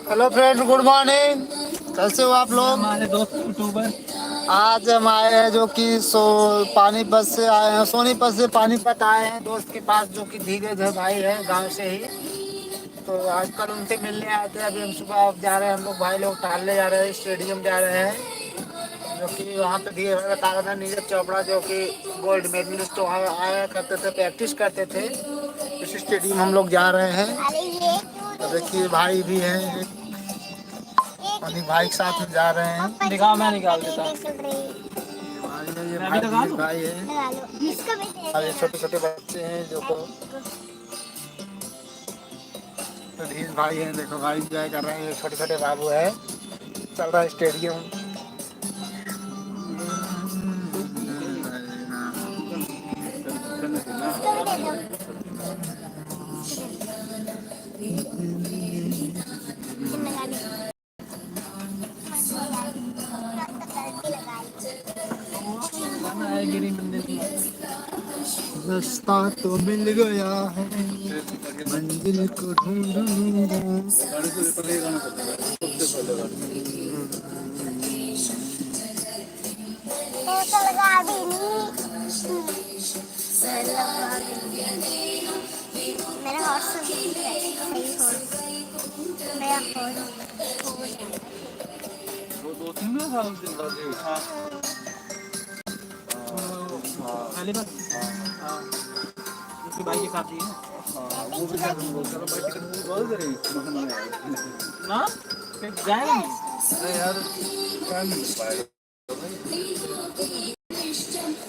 Hello friend, good morning. कैसे हो आप लोग? हमारे दोस्त यूट्यूबर। आज हम आए हैं जो कि पानीपत से आए हैं, सोनीपत से पानीपत आए हैं दोस्त के पास, जो कि धीरज है भाई है गांव से ही। तो आजकल उनसे मिलने आए थे। अभी हम सुबह जा रहे हैं, हम लोग भाई लोग टहलने जा रहे हैं, स्टेडियम जा रहे हैं। जो कि वहाँ पे धीरज बता रहा था, नीरज चोपड़ा जो कि गोल्ड मेडलिस्ट वहाँ आया करते थे, प्रैक्टिस करते थे। इस स्टेडियम हम लोग जा रहे हैं। तो देखिए भाई भी हैं, अभी भाई के साथ में जा रहे हैं। दिखा, मैं निकाल देता। भाई है, ये मैं भी भाई लगा भी दूं। भाई है। और ये छोटे छोटे बच्चे हैं जो को तो धीर भाई है। देखो भाई एंजॉय कर रहे हैं, ये छोटे छोटे बाबू है। चल रहा है स्टेडियम। गाना है गिरी मंदिर की। रास्ता तो मिल गया है, मंजिल को ढूंढूंगा। मेरा हॉर्स सही वो दो तीन में था उस दिन का। हाँ। पहली बार। हाँ। उसके भाई के साथ ही है। वो भी शायद वो चलो भाई टिकट बुक कर दे रही ना, फिर जाएगा नहीं। अरे यार टाइम नहीं मिल पाएगा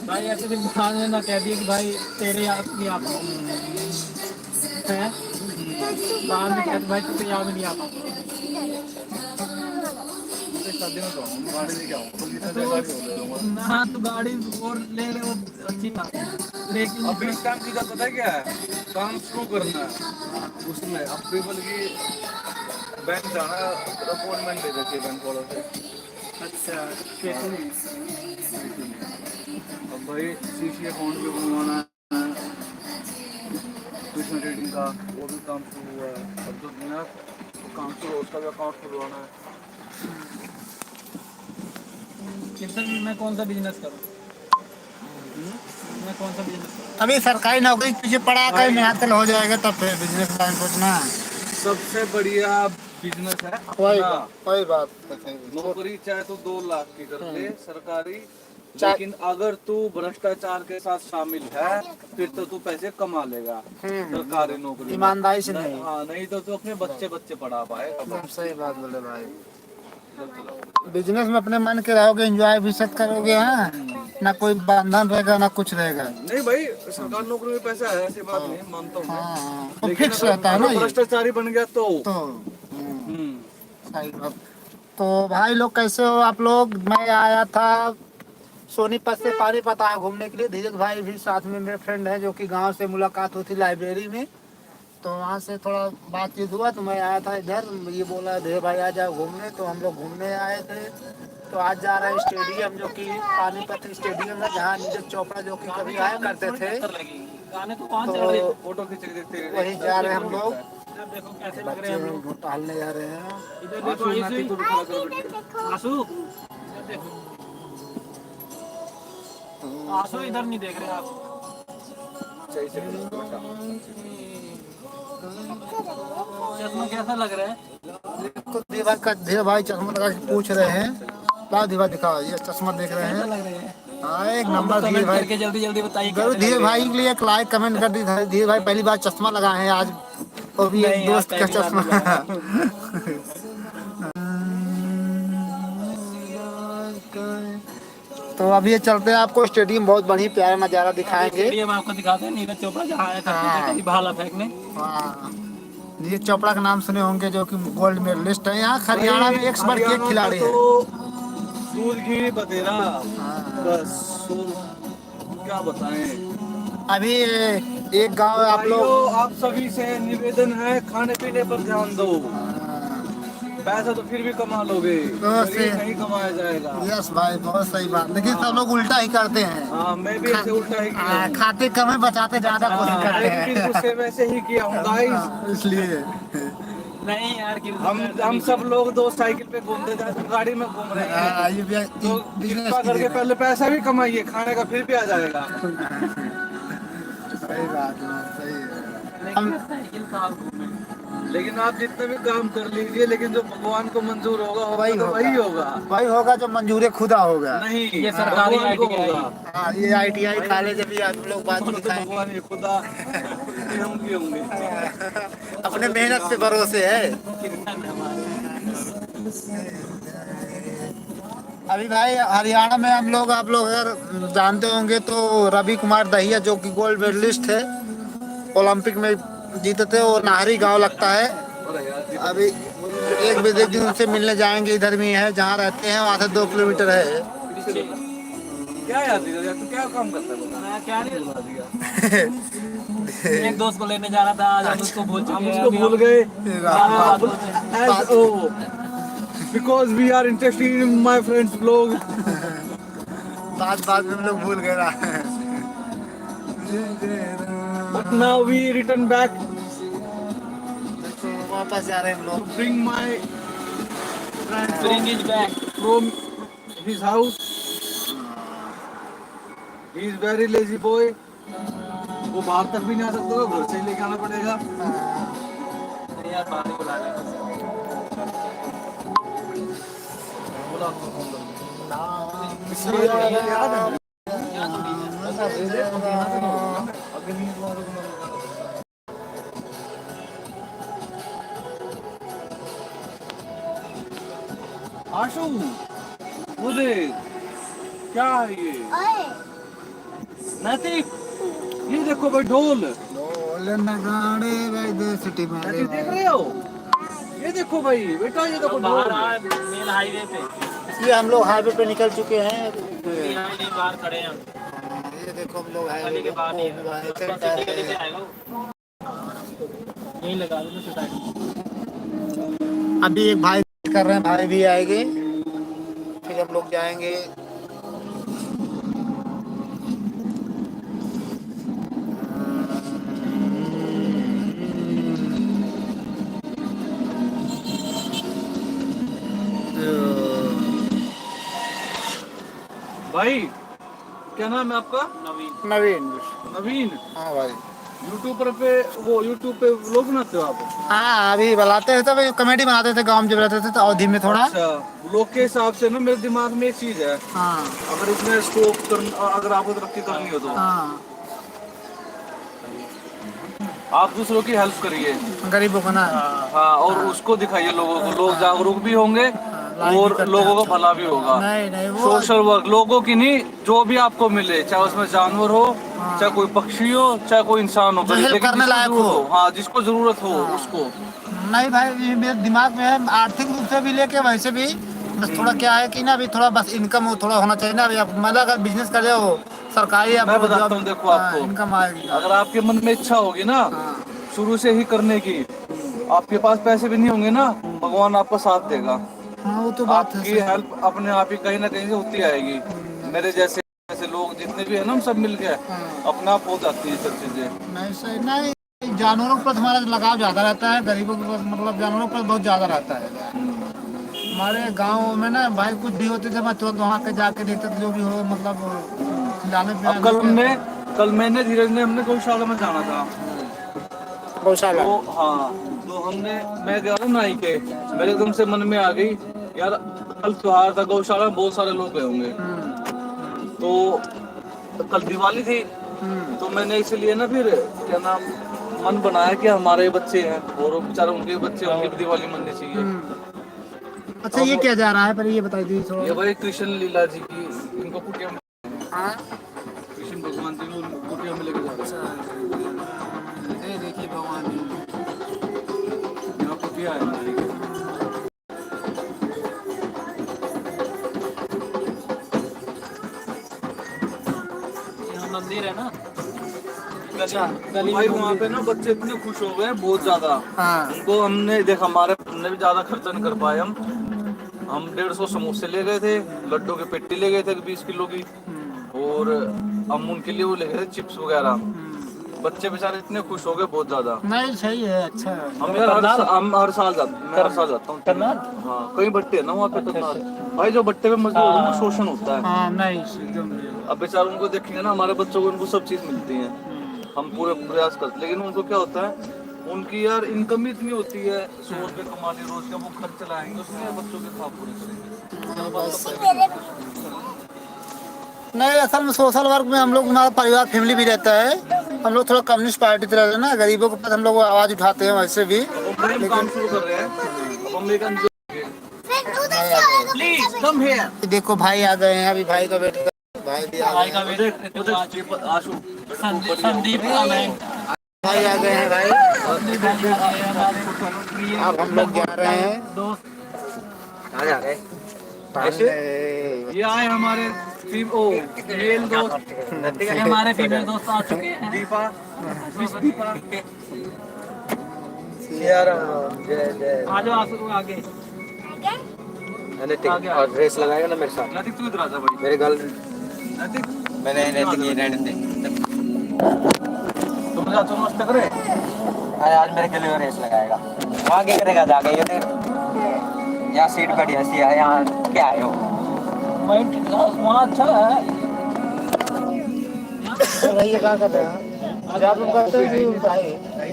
भाई। ऐसे दिन बाद में ना कह दिए कि भाई तेरे याद नहीं आता है। बाद में कहते भाई तुझे याद नहीं आता। शादी में तो गाड़ी लेके आऊँ ना, तो गाड़ी और ले रहे हो अच्छी बात है, लेकिन अभी इस टाइम की पता है क्या है, काम शुरू करना है उसमें। अब बल्कि बैंक जाना, अपॉइंटमेंट ले देती है बैंक वालों से। अच्छा कैसे? अब भाई सीसी अकाउंट भी बनवाना है, ट्यूशन ट्रेडिंग का वो भी काम शुरू हुआ है। अब जो नया काम शुरू हो उसका भी अकाउंट खुलवाना है। मैं कौन सा बिजनेस करूं? मैं कौन सा बिजनेस करूं? अभी सरकारी नौकरी के पीछे पड़ा कर निहाल हो जाएगा, तब फिर बिजनेस लाइन सोचना। सबसे बढ़िया बिजनेस है कोई अपना। कोई बात नौकरी चाहे तो 2 लाख की कर ले सरकारी, चाहे लेकिन अगर तू भ्रष्टाचार के साथ शामिल है फिर तो तू पैसे कमा लेगा सरकारी नौकरी में। ईमानदारी से नहीं। हाँ, नहीं तो तू अपने बच्चे बच्चे पढ़ा पाएगा। एकदम सही बात बोले भाई। बिजनेस में अपने मन के रहोगे, एंजॉय भी सब करोगे। हाँ, ना कोई बंधन रहेगा ना कुछ रहेगा। नहीं भाई, सरकारी नौकरी में पैसा है, ऐसी बात नहीं, मानता हूँ मैं। हाँ, तो लेकिन फिक्स रहता है ना अगर ये। भ्रष्टाचारी बन गया तो सही बात। तो भाई लोग कैसे हो आप लोग? मैं आया था सोनीपत से पानीपत आया घूमने के लिए। धीरज भाई भी साथ में मेरे फ्रेंड है, जो कि गांव से मुलाकात हुई थी लाइब्रेरी में। तो वहाँ से थोड़ा बातचीत हुआ, तो मैं आया था इधर। ये बोला धीरज भाई आ जाओ घूमने, तो हम लोग घूमने आए थे। तो आज जा रहे हैं स्टेडियम, जो कि पानीपत स्टेडियम है, जहाँ नीरज चोपड़ा जो कि कभी आया करते थे। तो फोटो खींच के देखते हैं। वही जा रहे हैं हम लोग। देखो कैसे लग बच्चे रहे हैं हम लोग। टहलने जा रहे हैं। इधर देखो आंसू को भी खड़ा कर बेटे। आंसू इधर देखो। आंसू इधर नहीं देख रहे आप। चश्मा कैसा लग रहा है? धीरे भाई चश्मा लगा के पूछ रहे हैं। ला धीरे दिखाओ, ये चश्मा देख रहे हैं। लग रहे हैं। हाँ, एक नंबर धीरे भाई। करके जल्दी जल्दी बताइए जरूर धीरे भाई के लिए एक लाइक कमेंट कर दी। धीरे भाई पहली बार चश्मा लगाए हैं आज, वो भी एक दोस्त का चश्मा। तो अभी ये चलते हैं, आपको स्टेडियम बहुत बढ़िया प्यारा नज़ारा दिखाएंगे। स्टेडियम आपको दिखाते हैं, नीरज चोपड़ा जहाँ आया करते थे भाला फेंकने। हाँ, नीरज चोपड़ा का नाम सुने होंगे, जो कि गोल्ड मेडलिस्ट है। यहाँ हरियाणा में 1 से बढ़ के 1 खिलाड़ी है। दूध घी बतेरा बस, क्या बताएं। अभी एक गांव है, आप लोग आप सभी से निवेदन है, खाने पीने पर ध्यान दो। पैसा तो फिर भी कमा लोगे, नहीं कमाया जाएगा। यस भाई, बहुत सही बात। लेकिन सब लोग उल्टा ही करते हैं। हाँ, मैं भी ऐसे उल्टा ही किया हूँ। खाते कम है, बचाते ज्यादा कोशिश करते हैं। वैसे ही किया हूँ गाइस। इसलिए नहीं यार, हम सब लोग दोस्त साइकिल पे घूमते थे, तुम गाड़ी में घूम रहे हैं। हाँ, ये तो बिजनेस कृपा करके पहले पैसा भी कमाइए, खाने का फिर भी आ जाएगा। सही बात है, सही है। हम लेकिन आप जितना भी काम कर लीजिए, लेकिन जो भगवान को मंजूर होगा वही तो वही होगा। वही होगा जो मंजूर खुदा होगा। नहीं, ये सरकारी भगवान को ITI होगा। हाँ, ये ITI कॉलेज अभी आप लोग बाद में तो दिखाएंगे। भगवान ये खुदा ये होंगे होंगे। अपने मेहनत पे भरोसे है। अभी भाई हरियाणा में हम लोग, आप लोग अगर जानते होंगे तो रवि कुमार दहिया जो कि गोल्ड मेडलिस्ट है, ओलंपिक में जीते थे, वो नाहरी गांव लगता है। अभी एक बजे दिन उनसे मिलने जाएंगे, इधर में है जहाँ रहते हैं, वहाँ से 2 किलोमीटर है। क्या याद दिया तू, क्या काम करता है? मैं क्या नहीं बता दिया। एक दोस्त को लेने जा रहा था, आज हम उसको भूल हम चुके हैं। उसको भूल गए। बात Because we are interested in my friends vlog. बात में हम लोग भूल गए ना। But now we return back तो वापस जा रहे हैं हम to लोग। bring my friend Bring it back. from his house. He is very lazy boy. वो बाहर तक भी नहीं आ सकता, तो घर से ही लेके आना पड़ेगा। नहीं यार, पानी बुला लेना। आशु, वो देख, क्या है ये? ओए नैतिक, ये देखो भाई ढोल। सिटी में नैतिक देख रहे हो? ये देखो भाई बेटा, ये देखो ढोल। बाहर आ, मेन हाईवे पे। ये हम लोग हाईवे पे निकल चुके हैं। यहाँ नहीं, बाहर खड़े हैं हम। ये देखो हम लोग गली हाईवे के बाहर नहीं है। पे सिटी गली पे आएगा वो। यहीं लगा दो ना सोसाइटी। अभी एक भाई कर रहे हैं, भाई भी आएंगे, फिर हम लोग जाएंगे। भाई क्या नाम है आपका? नवीन। नवीन। नवीन। हाँ भाई। यूट्यूबर पे, वो यूट्यूब पे व्लॉग बनाते हो आप? हाँ, अभी बनाते थे, तब कॉमेडी बनाते थे गाँव में जब रहते थे, तो अवधि में थोड़ा। अच्छा, व्लॉग के हिसाब से ना मेरे दिमाग में एक चीज है, हाँ अगर इसमें स्कोप कर, अगर आपको तरक्की करनी हो तो हाँ, आप दूसरों की हेल्प करिए। गरीबों को ना। हाँ, और उसको दिखाइए लोगों को, लोग जागरूक भी होंगे लाइक भी और करते लोगों हैं। का भला भी होगा। नहीं नहीं, वो सोशल वर्क लोगों की नहीं, जो भी आपको मिले, चाहे उसमें जानवर हो, चाहे कोई पक्षी हो, चाहे कोई इंसान हो, जो हेल्प लेकिन करने जिसको लायक जरूरत हो। हाँ, जिसको जरूरत हो उसको। नहीं भाई, ये मेरे दिमाग में है, आर्थिक रूप से भी लेके वैसे भी, बस थोड़ा क्या है कि ना, अभी थोड़ा बस इनकम हो, थोड़ा होना चाहिए ना। अभी आप मतलब अगर बिजनेस कर रहे हो सरकारी, मैं आपको बताता जॉब, हूँ, देखो आपको इनकम आएगी। अगर आपके मन में इच्छा होगी ना शुरू से ही करने की, आपके पास पैसे भी नहीं होंगे ना, भगवान आपका साथ देगा। हाँ, वो तो बात है। आपकी हेल्प अपने आप ही कहीं ना कहीं से होती आएगी। मेरे जैसे जैसे लोग जितने भी है ना, हम सब मिल के अपने आप हो जाती है सब चीजें। नहीं सही नहीं, जानवरों पर हमारा लगाव ज्यादा रहता है, गरीबों के पास मतलब जानवरों पर बहुत ज्यादा रहता है। हमारे गांव में ना भाई कुछ भी होते थे, मैं तुरंत वहाँ के जाके देखते थे, जो भी हो मतलब खिलाने अब कल मैंने धीरज ने हमने गौशाला में जाना था। गौशाला। तो हाँ, तो मैं गया था नाई के, मेरे एकदम से मन में आ गई यार, कल त्योहार था, गौशाला में बहुत सारे लोग गए होंगे। तो कल दिवाली थी, तो मैंने इसलिए ना फिर क्या नाम मन बनाया कि हमारे बच्चे हैं और बेचारे उनके बच्चे, उनकी भी दिवाली मननी चाहिए। अच्छा, ये क्या जा रहा है, पर ये बताई दी थोड़ा। ये भाई कृष्ण लीला जी की, इनको कुटिया में, हाँ? कृष्ण भगवान जी को कुटिया में लेके जा रहे हैं। ये देखिए भगवान जी। यहाँ कुटिया है। यहाँ मंदिर है ना। अच्छा। गली भाई में वहाँ पे ना बच्चे इतने खुश हो गए, बहुत ज्यादा। हाँ। उनको हमने देखा, हमने भी ज्यादा खर्चा नहीं कर पाए। हम 150 समोसे ले गए थे, लड्डू की पेटी ले गए थे 20 किलो की, और हम उनके लिए वो ले गए थे चिप्स वगैरह। बच्चे बेचारे इतने खुश हो गए, बहुत ज्यादा। नहीं सही है, अच्छा है। हम हर साल जाते, मैं हर साल जाता हूँ। हाँ, कई बट्टे है ना वहाँ पे। तो भाई जो बट्टे पे मजदूर होते हैं उनको शोषण होता है। हाँ नहीं एकदम नहीं। अब बेचारे उनको देखेंगे ना, हमारे बच्चों को उनको सब चीज मिलती है, हम पूरे प्रयास करते हैं, लेकिन उनको क्या होता है, उनकी यार इनकम ही इतनी होती है, 100 रुपये कमाने रोज का, वो खर्च चलाएंगे उसमें, बच्चों के ख्वाब पूरे करेंगे। नहीं असल में सोशल वर्क में हम लोग, हमारा परिवार फैमिली भी रहता है, हम लोग थोड़ा कम्युनिस्ट पार्टी तरह है ना, गरीबों के पास हम लोग आवाज उठाते हैं वैसे भी। हम काम शुरू कर रहे हैं, अब हम एक प्लीज कम हियर। देखो भाई आ गए हैं, अभी भाई का वेट कर, भाई भी आ भाई गए का हैं। वेट आशु संदीप भाई आ गए हैं भाई। अब हम लोग जा रहे हैं। दोस्त ऐसे ये आए हमारे मेल दोस्त, ये हमारे फीमेल दोस्त आ चुके हैं। दीपा, दीपा। आ जाओ आंसू आगे। और रेस लगाएगा ना मेरे साथ। नैतिक तू इधर आ जा भाई। मेरे गल नैतिक मैंने नैतिक ये रेड दे तुम जा, तुम मस्त करे। आज मेरे के लिए रेस लगाएगा। वहाँ क्या करेगा जाके? ये देख, यहाँ सीट बड़ी हंसी है, यहाँ क्या है हो? वहाँ अच्छा है। भाई ये क्या कर रहे हैं? आज आप लोग करते हैं कि भाई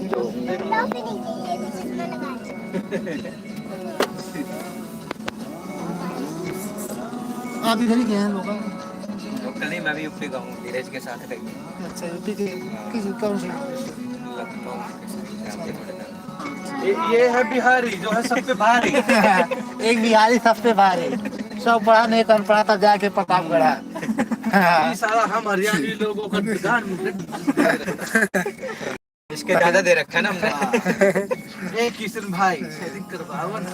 टॉपी नहीं चाहिए तो चश्मा लगा आप इधर ही गए हैं लोग? लोकल नहीं, मैं भी यूपी का हूँ, धीरज के साथ रही। अच्छा यूपी के किस कौन सी? ये है बिहारी जो है सब पे भारी। एक बिहारी सब पे भारी, सब पढ़ा नहीं कर पढ़ा था जाके प्रतापगढ़। ये सारा हम हरियाणवी लोगों का ध्यान इसके ज्यादा दे रखा है ना हमने। एक किशन भाई शेयरिंग करवाओ ना।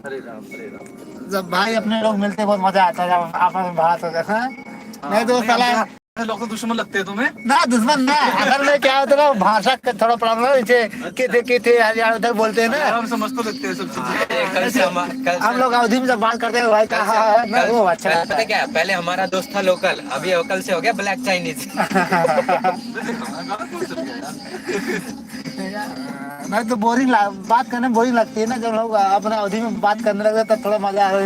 हरे राम हरे राम। जब भाई अपने लोग मिलते बहुत मजा आता है, जब आपस में बात होता है। नहीं दोस्त साला लोग तो दुश्मन लगते हैं तुम्हें। ना दुश्मन ना, असल में क्या होता है ना, भाषा का थोड़ा प्रॉब्लम है। जैसे किथे हरियाणा उधर बोलते हैं ना, हम समझ तो लगते हैं सब चीजें। कल से हम लोग अवधि में जब बात करते हैं भाई कहा है ना, वो अच्छा लगता पता है। क्या, पहले हमारा दोस्त था लोकल, अभी लोकल से हो गया ब्लैक चाइनीज। नहीं तो बोरिंग बात करने में बोरिंग लगती है ना, जब लोग अपने अवधि में बात करने लगते तब थोड़ा मजा आ रहा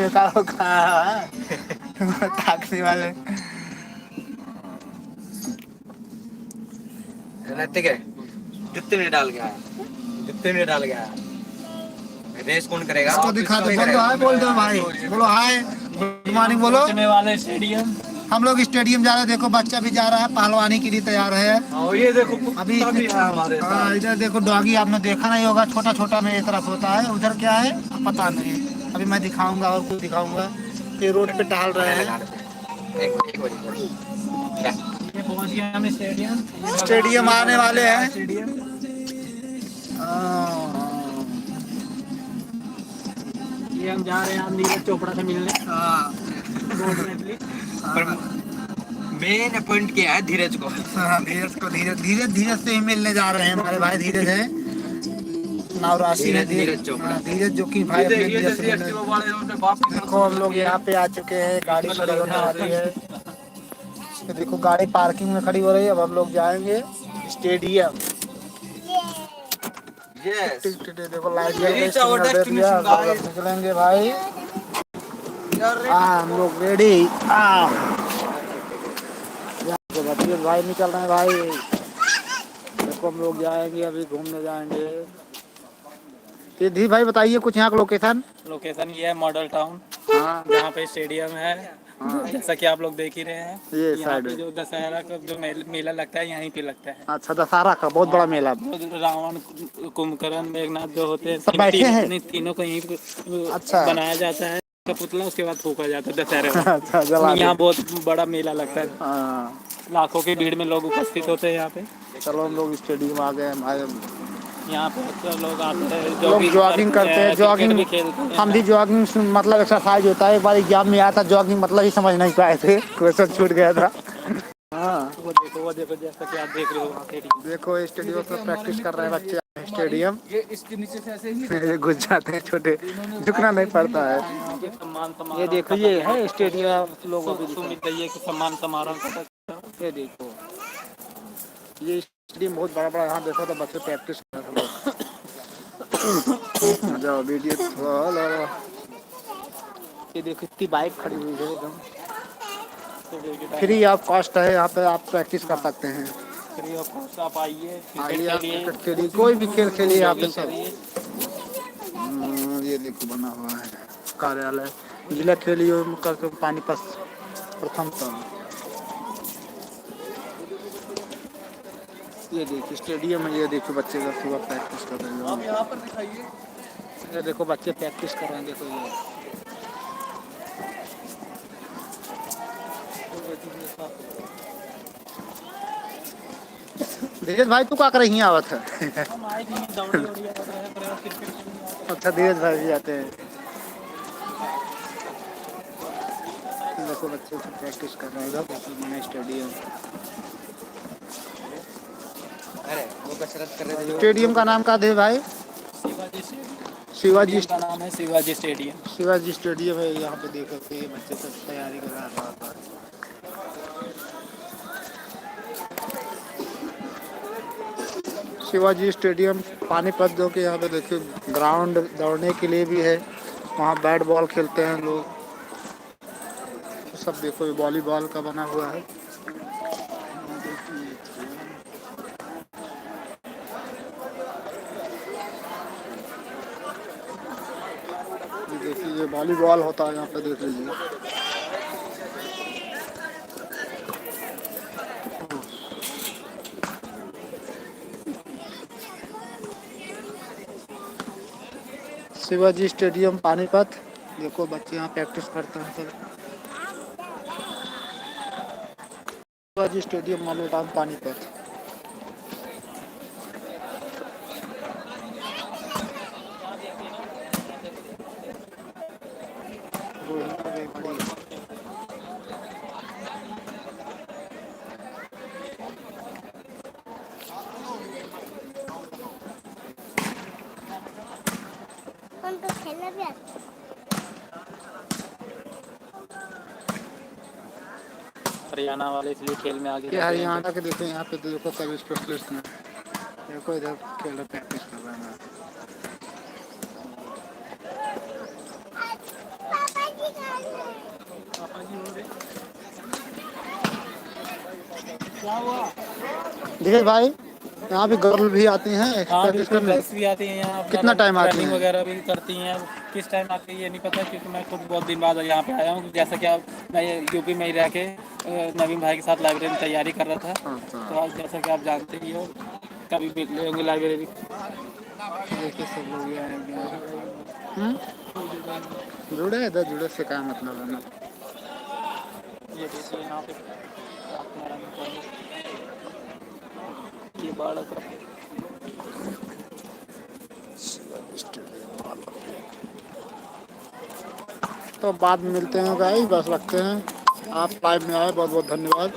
है। ताकसी वाले नैतिक है, जुत्ते में डाल गया, जुत्ते में डाल गया। रेस कौन करेगा? इसको दिखाते हैं, बोलो हाय बोल दो भाई, बोलो हाय गुड मॉर्निंग बोलो। वाले स्टेडियम हम लोग स्टेडियम जा रहे हैं, देखो बच्चा भी जा रहा है, पहलवानी के लिए तैयार है। और ये देखो अभी कुत्ता भी है हमारे साथ। हाँ इधर देखो डॉगी, आपने देखा नहीं होगा, छोटा छोटा मेरी तरफ होता है, उधर क्या है पता नहीं, अभी मैं दिखाऊंगा और कुछ दिखाऊंगा। ये रोड पे टहल रहे हैं। ये पहुंच गया हम स्टेडियम। स्टेडियम आने वाले हैं। स्टेडियम ये हम जा रहे हैं नीरज चोपड़ा से मिलने। पर मेन पॉइंट क्या है, धीरज को। धीरज को धीरज से ही मिलने जा रहे हैं। हमारे भाई धीरज है, नवराशि है धीरज जो कि भाई अपने धीरज से मिलने। देखो हम लोग यहाँ पे आ चुके हैं, गाड़ी खड़ी होने वाली है। तो देखो गाड़ी पार्किंग में खड़ी हो रही है। अब हम लोग जाएंगे स्टेडियम। देखो लाइट निकलेंगे भाई। हाँ हम लोग रेडी। भाई निकल रहे हैं भाई। देखो हम लोग जाएंगे, अभी घूमने जाएंगे। धी भाई बताइए कुछ यहाँ का लोकेशन ये है मॉडल टाउन, हाँ जहाँ पे स्टेडियम है। जैसा कि आप लोग देख ही रहे हैं, ये यहाँ साइड पे जो दशहरा का जो मेला लगता है यहीं पे लगता है। अच्छा दशहरा का बहुत बड़ा मेला। रावण, कुंभकर्ण, मेघनाथ जो होते हैं सब बैठे हैं? तीनों को यहीं पे अच्छा। बनाया जाता है का पुतला, उसके बाद फूका जाता है दशहरे में। अच्छा जला यहाँ बहुत बड़ा मेला लगता है, हाँ लाखों की भीड़ में लोग उपस्थित होते हैं यहाँ पे। चलो हम लोग स्टेडियम आ गए हैं भाई। यहाँ पे अक्सर लोग आते हैं, लोग जॉगिंग करते हैं, जॉगिंग भी खेलते हैं। हम भी जॉगिंग मतलब एक्सरसाइज होता है। एक बार एग्जाम में आया था, जॉगिंग मतलब ही समझ नहीं पाए थे, क्वेश्चन छूट गया था। हाँ वो देखो जैसा कि आप देख रहे हो वहाँ स्टेडियम। देखो स्टेडियम पर प्रैक्टिस कर रहे हैं बच्चे। स्टेडियम ये इसके नीचे से ऐसे ही ये घुस जाते हैं छोटे, झुकना नहीं पड़ता है। ये सम्मान समारोह। ये देखो ये है स्टेडियम लोग अभी सुमित दैया के सम्मान समारोह का। ये देखो ये स्टेडियम बहुत बड़ा बड़ा। यहाँ देखो तो बच्चे प्रैक्टिस कर रहे हैं। जाओ वीडियो ये देखो इतनी बाइक खड़ी हुई है एकदम फ्री ऑफ कॉस्ट है। यहाँ पे आप प्रैक्टिस कर सकते हैं। फ्री ऑफ कॉस्ट आप आइए, आइए आप खेलिए, क्रिकेट खेलिए, कोई भी खेल खेलिए यहाँ पे सब। करिए। ये देखो बना हुआ है कार्यालय जिला खेल युवा करके पानीपत प्रथम स्थान। ये देखिए स्टेडियम है। ये देखो बच्चे का सुबह प्रैक्टिस कर रहे आप हैं। यहाँ पर दिखाइए। ये देखो बच्चे प्रैक्टिस कर रहे हैं। देखो ये धीरज भाई तू क्या कर रही आवत है? हम आए थे दौड़ी उड़ी आ रहे हैं, प्रयास क्रिकेट खेलने। अच्छा धीरज भाई भी जाते हैं। देखो बच्चे सब प्रैक्टिस कर रहे हैं। इधर देखो मैंने स्टेडियम। अरे वो कसरत कर रहे थे। स्टेडियम का नाम क्या थे भाई? शिवाजी स्टेडियम। शिवाजी का नाम है शिवाजी स्टेडियम। शिवाजी स्टेडियम है। यहाँ पे देख सकते हैं बच्चे सब तैयारी कर रहे हैं। शिवाजी स्टेडियम पानीपत जो कि यहाँ पे देखिए ग्राउंड दौड़ने के लिए भी है। वहाँ बैट बॉल खेलते हैं लोग। सब देखो ये वॉलीबॉल का बना हुआ है। ये देखिए ये वॉलीबॉल होता है यहाँ पे देख लीजिए। शिवाजी स्टेडियम पानीपत। देखो बच्चे यहाँ प्रैक्टिस करते हैं सब। शिवाजी स्टेडियम मालूटान पानीपत। कौन तो खेलना भी आता हरियाणा वाले इसलिए खेल में आगे ये हरियाणा के देखो यहाँ पे देखो सब स्पेशलिस्ट में। देखो इधर खेल रहे प्रैक्टिस कर रहे हैं। पापा जी गाड़ी क्या हुआ? धीरज भाई यहाँ भी गर्ल भी आती हैं हाँ प्रैक्टिस बिल्कुल, करने। गर्ल्स भी आती हैं यहाँ। कितना टाइम आती रनिंग हैं? वगैरह भी करती हैं। किस टाइम आती है ये नहीं पता, क्योंकि मैं खुद बहुत दिन बाद यहाँ पे आया हूँ। जैसा कि आप मैं यूपी में ही रह के नवीन भाई के साथ लाइब्रेरी में तैयारी कर रहा था। तो आज जैसा कि आप जानते ही हो, कभी भी ले होंगे लाइब्रेरी। देखिए सब लोग ये आएंगे। जुड़े इधर जुड़े से क्या मतलब है ना। ये देखिए यहाँ पे अपना रनिंग करने। ये बालक तो बाद में मिलते हैं गाइस, बस रखते हैं। आप लाइव में आए बहुत बहुत धन्यवाद।